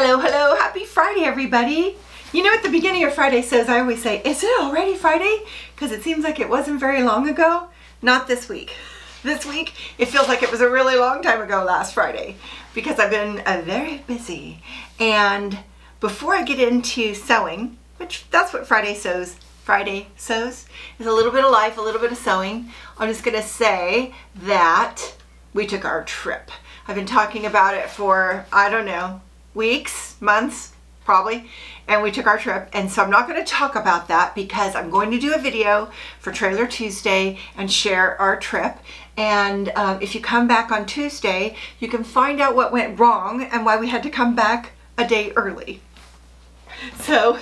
Hello, hello, happy Friday everybody. You know, at the beginning of Friday Sews, I always say, is it already Friday? Because it seems like it wasn't very long ago. Not this week. This week, it feels like it was a really long time ago last Friday because I've been very busy. And before I get into sewing, which that's what Friday Sews is a little bit of life, a little bit of sewing. I'm just gonna say that we took our trip. I've been talking about it for, I don't know, weeks, months, probably, and we took our trip. And so I'm not going to talk about that because I'm going to do a video for Trailer Tuesday and share our trip. And if you come back on Tuesday, you can find out what went wrong and why we had to come back a day early. So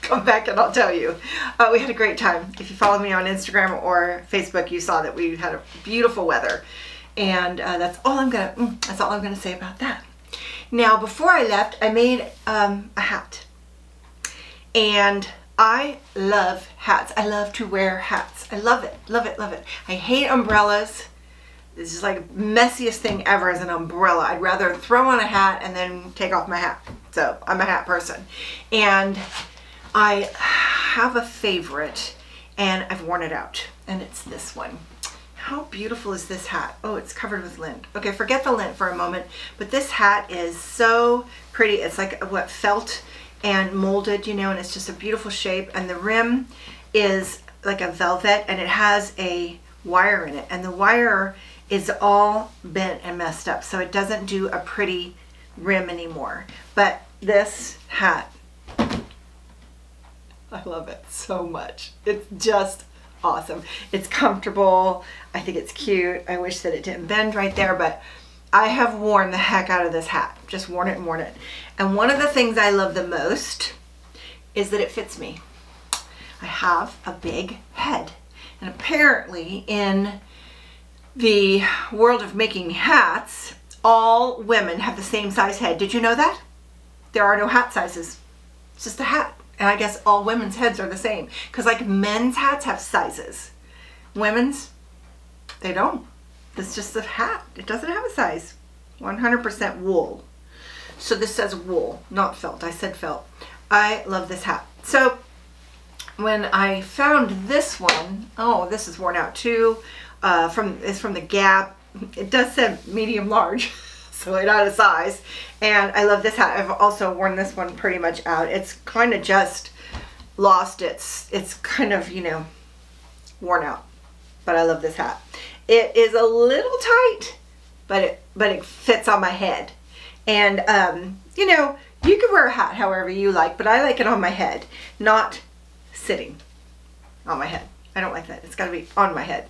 come back and I'll tell you. We had a great time. If you follow me on Instagram or Facebook, you saw that we had a beautiful weather. And that's all I'm gonna say about that. Now, before I left, I made a hat. And I love hats. I love to wear hats. I love it, love it, love it. I hate umbrellas. This is like the messiest thing ever is an umbrella. I'd rather throw on a hat and then take off my hat. So I'm a hat person. And I have a favorite and I've worn it out. And it's this one. How beautiful is this hat? Oh, it's covered with lint. Okay, forget the lint for a moment, but this hat is so pretty. It's like what, felt and molded, you know, and it's just a beautiful shape. And the rim is like a velvet and it has a wire in it. And the wire is all bent and messed up, so it doesn't do a pretty rim anymore. But this hat, I love it so much. It's just awesome. It's comfortable. I think it's cute. I wish that it didn't bend right there, but I have worn the heck out of this hat. Just worn it and worn it. And one of the things I love the most is that it fits me. I have a big head. And apparently in the world of making hats, all women have the same size head. Did you know that? There are no hat sizes. It's just a hat. And I guess all women's heads are the same. Because like men's hats have sizes. Women's, they don't. It's just a hat. It doesn't have a size. 100% wool. So this says wool, not felt. I said felt. I love this hat. So when I found this one, oh, this is worn out too. It's from the Gap. It does say medium large. So it's out of size, and I love this hat. I've also worn this one pretty much out. It's kind of just lost it's kind of, you know, worn out, but I love this hat. It is a little tight, but it fits on my head. And you know, you can wear a hat however you like, but I like it on my head, not sitting on my head. I don't like that. It's got to be on my head,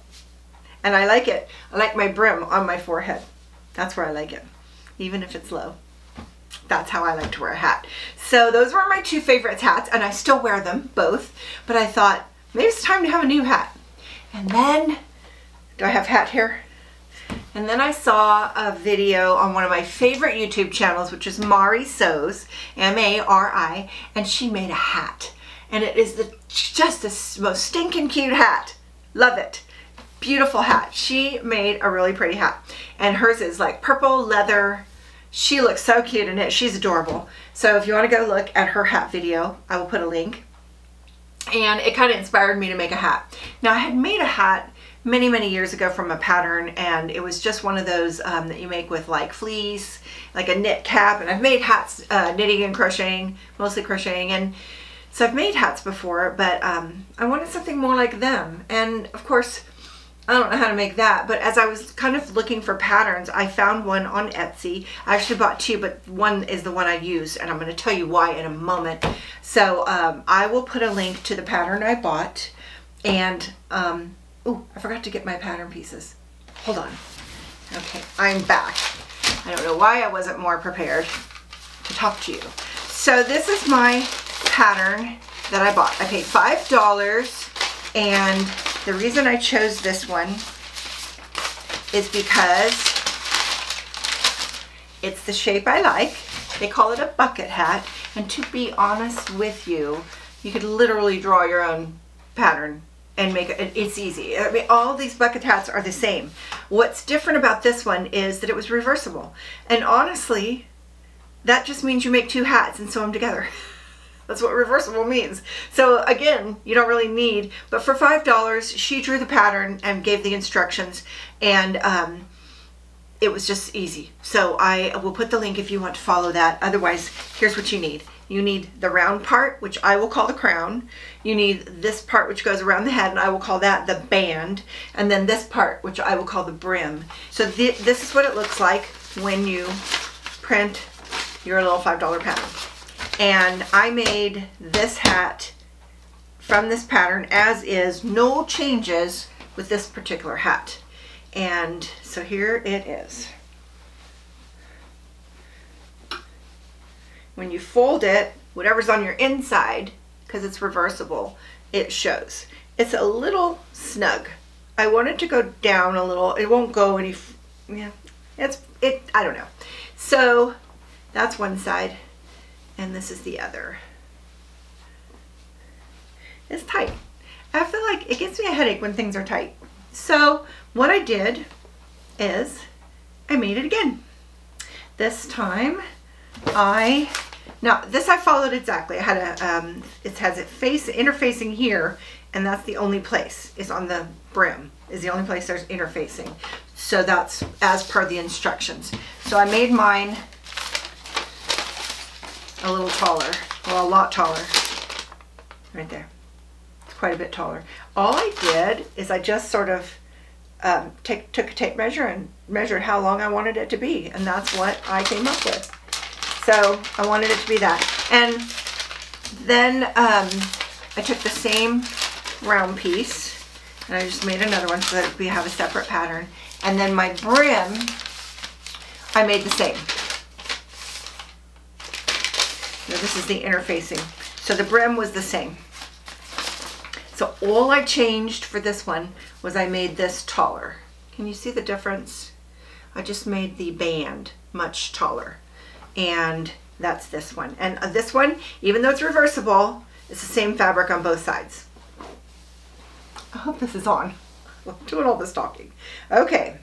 and I like it. I like my brim on my forehead. That's where I like it. Even if it's low. That's how I like to wear a hat. So those were my two favorite hats, and I still wear them both, but I thought maybe it's time to have a new hat. And then, do I have hat here? And then I saw a video on one of my favorite YouTube channels, which is Mari Sews, M-A-R-I, and she made a hat. And it is just the most stinking cute hat. Love it. Beautiful hat. She made a really pretty hat. And hers is like purple leather. She looks so cute in it. She's adorable. So if you want to go look at her hat video, I will put a link. And it kind of inspired me to make a hat. Now I had made a hat many, many years ago from a pattern, and it was just one of those that you make with like fleece, like a knit cap. And I've made hats knitting and crocheting, mostly crocheting. And so I've made hats before, but I wanted something more like them. And of course, I don't know how to make that, but as I was kind of looking for patterns, I found one on Etsy. I actually bought two, but one is the one I used, and I'm going to tell you why in a moment. So I will put a link to the pattern I bought, and oh, I forgot to get my pattern pieces. Hold on. Okay, I'm back. I don't know why I wasn't more prepared to talk to you. So this is my pattern that I bought. I paid $5, and the reason I chose this one is because it's the shape I like. They call it a bucket hat, and to be honest with you, you could literally draw your own pattern and make it. It's easy. I mean, all these bucket hats are the same. What's different about this one is that it was reversible, and honestly, that just means you make 2 hats and sew them together. That's what reversible means. So again, you don't really need, but for $5, she drew the pattern and gave the instructions, and it was just easy. So I will put the link if you want to follow that. Otherwise, here's what you need. You need the round part, which I will call the crown. You need this part, which goes around the head, and I will call that the band. And then this part, which I will call the brim. So this is what it looks like when you print your little $5 pattern. And I made this hat from this pattern as is, no changes with this particular hat. And so here it is. When you fold it, whatever's on your inside, because it's reversible, it shows. It's a little snug. I want it to go down a little. It won't go any, yeah, I don't know. So that's one side, and this is the other. It's tight. I feel like it gives me a headache when things are tight. So what I did is I made it again. This time now this I followed exactly. I had a, it has it interfacing here, and that's the only place, is on the brim, is the only place there's interfacing. So that's as per the instructions. So I made mine a little taller, well, a lot taller, right there. It's quite a bit taller. All I did is I just sort of took a tape measure and measured how long I wanted it to be, and that's what I came up with. So I wanted it to be that. And then I took the same round piece and I just made another one so that we have a separate pattern. And then my brim, I made the same. Now this is the interfacing. So the brim was the same. So all I changed for this one was I made this taller. Can you see the difference? I just made the band much taller. And that's this one. And this one, even though it's reversible, it's the same fabric on both sides. I hope this is on. I'm doing all this talking. Okay,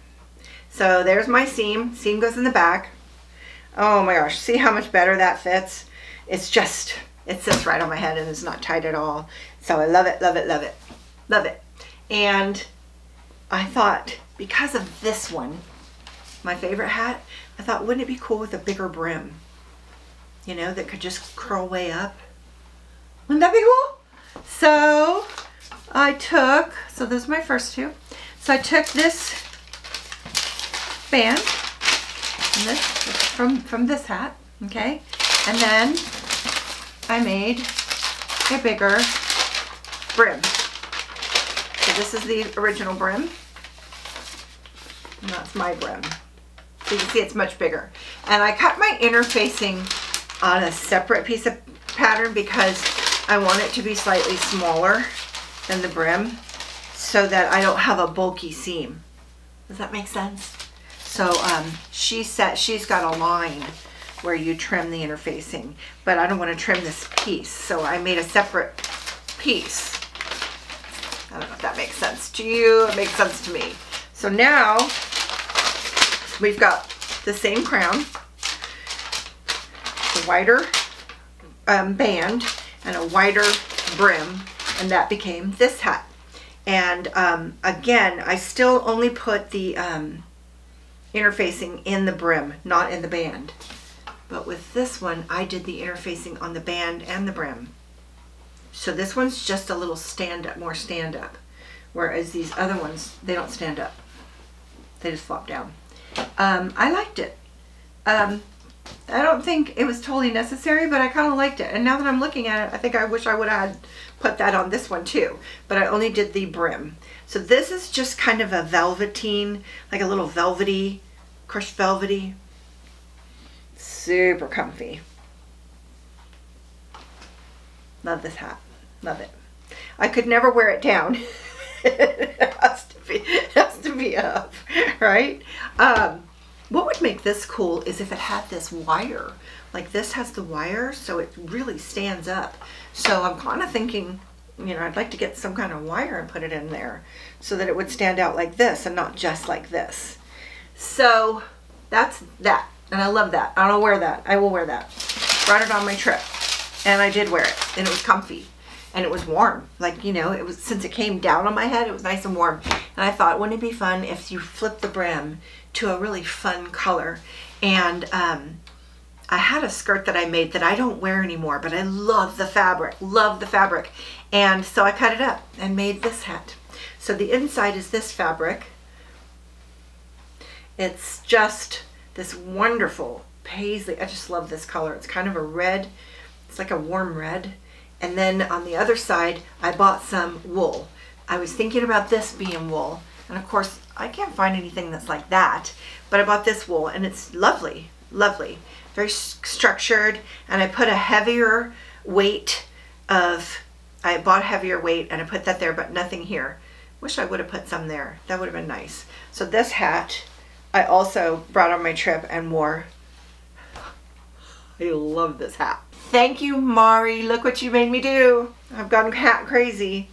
so there's my seam. Seam goes in the back. Oh my gosh, see how much better that fits? It's just, it sits right on my head and it's not tight at all. So I love it, love it, love it, love it. And I thought, because of this one, my favorite hat, I thought, wouldn't it be cool with a bigger brim? You know, that could just curl way up. Wouldn't that be cool? So I took, so those are my first two. So I took this band and this from this hat, okay? And then I made a bigger brim. So this is the original brim, and that's my brim. So you can see it's much bigger. And I cut my interfacing on a separate piece of pattern because I want it to be slightly smaller than the brim so that I don't have a bulky seam. Does that make sense? So she's got a line where you trim the interfacing, but I don't want to trim this piece. So I made a separate piece. I don't know if that makes sense to you. It makes sense to me. So now we've got the same crown, the wider band, and a wider brim, and that became this hat. And again, I still only put the interfacing in the brim, not in the band. But with this one, I did the interfacing on the band and the brim. So this one's just a little stand-up, more stand-up, whereas these other ones, they don't stand up. They just flop down. I liked it. I don't think it was totally necessary, but I kind of liked it. And now that I'm looking at it, I think I wish I would have put that on this one too. But I only did the brim. So this is just kind of a velveteen, like a little velvety, crushed velvety. Super comfy. Love this hat. Love it. I could never wear it down. It has to be up, right? What would make this cool is if it had this wire. Like this has the wire, so it really stands up. So I'm kind of thinking, you know, I'd like to get some kind of wire and put it in there so that it would stand out like this and not just like this. So that's that. And I love that. I'll wear that. I will wear that. Brought it on my trip. And I did wear it. And it was comfy. And it was warm. Like, you know, it was, since it came down on my head, it was nice and warm. And I thought, wouldn't it be fun if you flip the brim to a really fun color? And I had a skirt that I made that I don't wear anymore, but I love the fabric. Love the fabric. And so I cut it up and made this hat. So the inside is this fabric. It's just this wonderful paisley. I just love this color. It's kind of a red. It's like a warm red. And then on the other side, I bought some wool. I was thinking about this being wool. And of course, I can't find anything that's like that. But I bought this wool and it's lovely, lovely. Very structured. And I put a heavier weight of, I bought a heavier weight and I put that there, but nothing here. Wish I would have put some there. That would have been nice. So this hat, I also brought on my trip and wore. I love this hat. Thank you, Mari. Look what you made me do. I've gone hat crazy.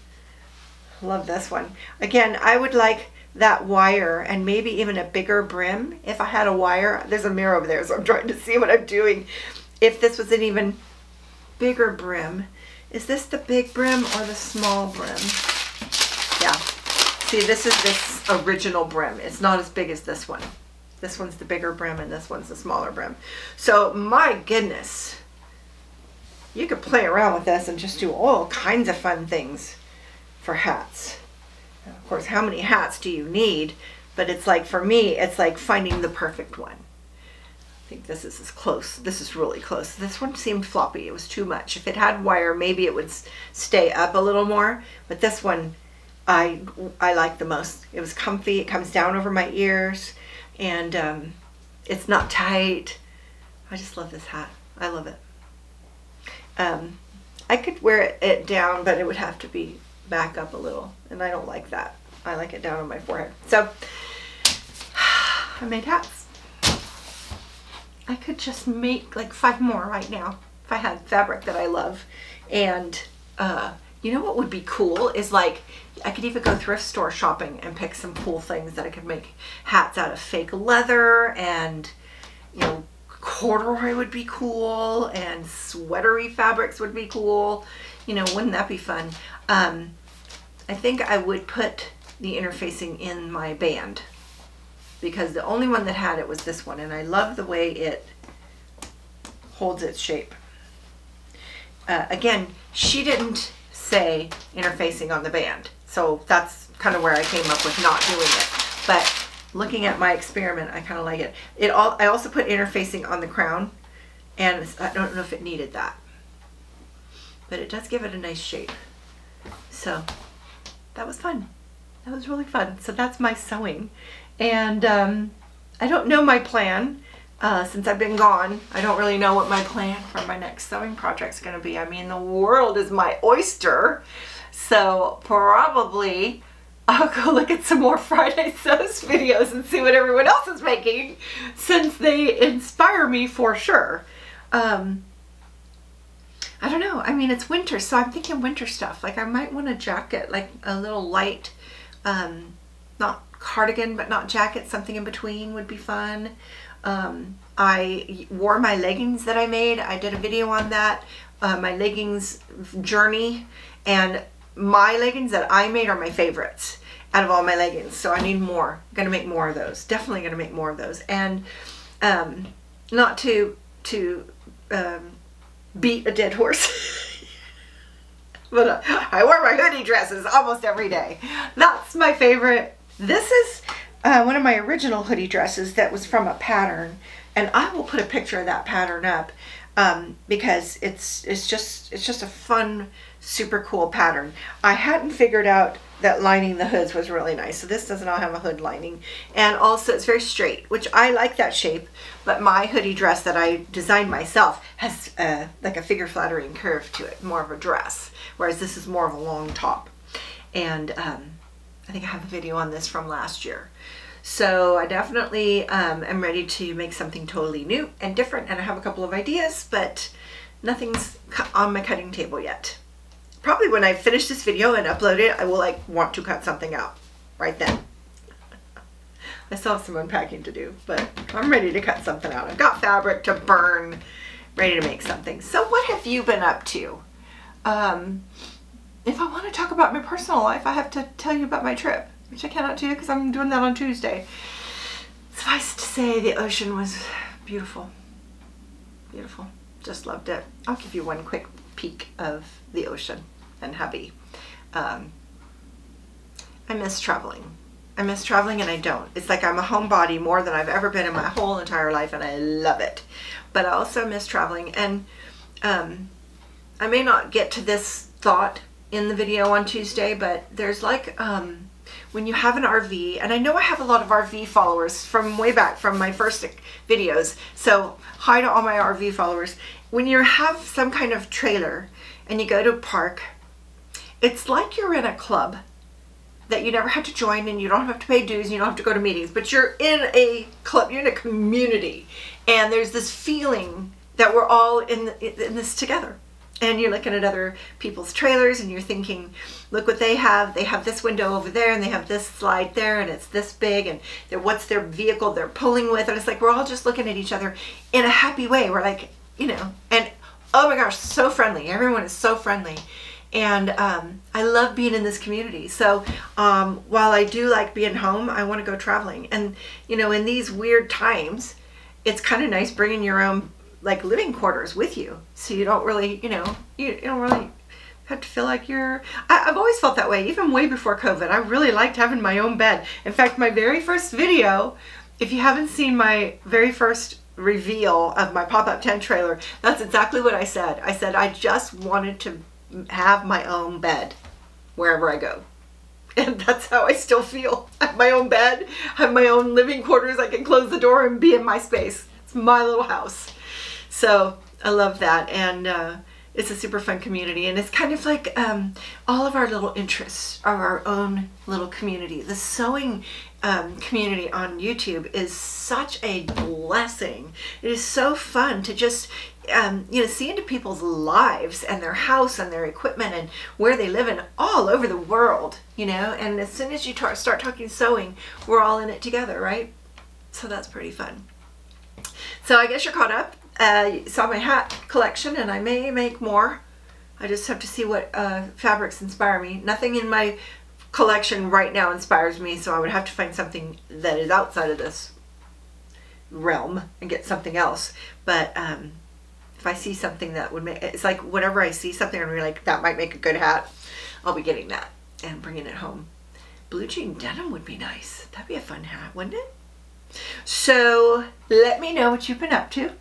Love this one. Again, I would like that wire and maybe even a bigger brim. If I had a wire, there's a mirror over there, so I'm trying to see what I'm doing. If this was an even bigger brim. Is this the big brim or the small brim? Yeah. See, this is this original brim. It's not as big as this one. This one's the bigger brim and this one's the smaller brim. So my goodness, you could play around with this and just do all kinds of fun things for hats. And of course, how many hats do you need? But it's like, for me, it's like finding the perfect one. I think this is as close. This is really close. This one seemed floppy. It was too much. If it had wire, maybe it would stay up a little more. But this one, I like the most. It was comfy. It comes down over my ears. And it's not tight. I just love this hat. I love it. I could wear it down, but it would have to be back up a little. And I don't like that. I like it down on my forehead. So I made hats. I could just make like 5 more right now if I had fabric that I love. And you know what would be cool is, like, I could even go thrift store shopping and pick some cool things that I could make hats out of. Fake leather, and you know, corduroy would be cool, and sweatery fabrics would be cool. You know, wouldn't that be fun? I think I would put the interfacing in my band, because the only one that had it was this one, and I love the way it holds its shape. Again, she didn't say interfacing on the band, so that's kind of where I came up with not doing it. But looking at my experiment, I kind of like it. I also put interfacing on the crown, and I don't know if it needed that, but it does give it a nice shape. So that was fun. That was really fun. So that's my sewing. And I don't know my plan. Since I've been gone, I don't really know what my plan for my next sewing project is going to be. I mean, the world is my oyster. So probably I'll go look at some more Friday Sews videos and see what everyone else is making, since they inspire me for sure. I don't know. I mean, it's winter, so I'm thinking winter stuff. Like, I might want a jacket, like a little light, not cardigan, but not jacket, something in between would be fun. I wore my leggings that I made. I did a video on that, my leggings journey, and my leggings that I made are my favorites out of all my leggings. So I need more. I'm gonna make more of those. Definitely gonna make more of those. And not to beat a dead horse, but I wear my hoodie dresses almost every day. That's my favorite. This is one of my original hoodie dresses that was from a pattern, and I will put a picture of that pattern up because it's just a fun, super cool pattern. I hadn't figured out that lining the hoods was really nice, so this does not have a hood lining, and also it's very straight, which I like that shape. But my hoodie dress that I designed myself has like a figure flattering curve to it, more of a dress, whereas this is more of a long top. And I think I have a video on this from last year. So I definitely am ready to make something totally new and different, and I have a couple of ideas, but nothing's on my cutting table yet. Probably when I finish this video and upload it, I will want to cut something out right then. I still have some unpacking to do, but I'm ready to cut something out. I've got fabric to burn, ready to make something. So what have you been up to? If I want to talk about my personal life, I have to tell you about my trip, which I cannot do because I'm doing that on Tuesday. Suffice to say, the ocean was beautiful. Beautiful. Just loved it. I'll give you one quick peek of the ocean and hubby. I miss traveling. I miss traveling and I don't. It's like I'm a homebody more than I've ever been in my whole entire life, and I love it. But I also miss traveling, and I may not get to this thought in the video on Tuesday, but there's like when you have an RV, and I know I have a lot of RV followers from way back from my first videos, so hi to all my RV followers. When you have some kind of trailer and you go to a park, it's like you're in a club that you never have to join, and you don't have to pay dues, and you don't have to go to meetings, but you're in a club, you're in a community, and there's this feeling that we're all in this together. And you're looking at other people's trailers and you're thinking, look what they have. They have this window over there and they have this slide there and it's this big, and what's their vehicle they're pulling with. And it's like we're all just looking at each other in a happy way. We're like, you know, and oh my gosh, so friendly. Everyone is so friendly. And I love being in this community. So while I do like being home, I want to go traveling. And, you know, in these weird times, it's kind of nice bringing your own like living quarters with you, so you don't really, you know, you don't really have to feel like you're, I've always felt that way, even way before COVID. I really liked having my own bed. In fact, my very first video, if you haven't seen my very first reveal of my pop-up tent trailer, that's exactly what I said. I said I just wanted to have my own bed wherever I go. And that's how I still feel. I have my own bed, have my own living quarters. I can close the door and be in my space. It's my little house. So I love that, and it's a super fun community, and it's kind of like all of our little interests are our own little community. The sewing community on YouTube is such a blessing. It is so fun to just you know, see into people's lives and their house and their equipment and where they live in all over the world, you know, and as soon as you start talking sewing, we're all in it together, right? So that's pretty fun. So I guess you're caught up. You saw my hat collection, and I may make more. I just have to see what fabrics inspire me. Nothing in my collection right now inspires me, so I would have to find something that is outside of this realm and get something else. But if I see something that would make, it's like whenever I see something and we're like, that might make a good hat, I'll be getting that and bringing it home. Blue jean denim would be nice. That'd be a fun hat, wouldn't it? So let me know what you've been up to.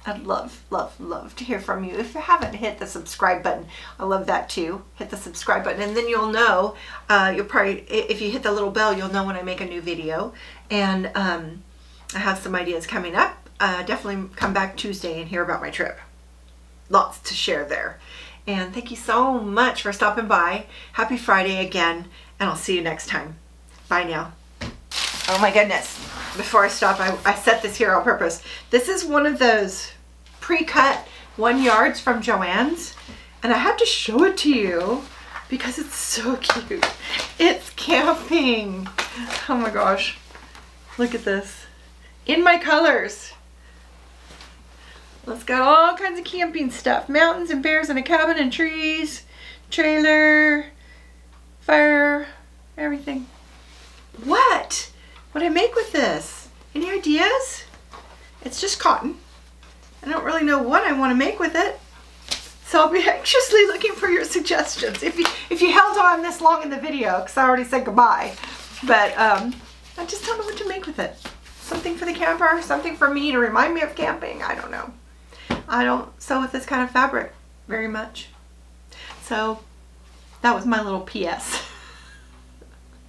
I'd love, love, love to hear from you. If you haven't hit the subscribe button, I love that too. Hit the subscribe button, and then you'll know, you'll probably, if you hit the little bell, you'll know when I make a new video. And I have some ideas coming up. Definitely come back Tuesday and hear about my trip. Lots to share there. And thank you so much for stopping by. Happy Friday again, and I'll see you next time. Bye now. Oh my goodness. Before I stop, I set this here on purpose. This is one of those pre-cut 1 yards from Joann's, and I had to show it to you because it's so cute. It's camping. Oh my gosh. Look at this. In my colors. It's got all kinds of camping stuff. Mountains and bears and a cabin and trees, trailer, fire, everything. What would I make with this? Any ideas? It's just cotton. I don't really know what I want to make with it. So I'll be anxiously looking for your suggestions. If you held on this long in the video, because I already said goodbye. But I just don't know what to make with it. Something for the camper, something for me to remind me of camping. I don't know. I don't sew with this kind of fabric very much. So that was my little PS.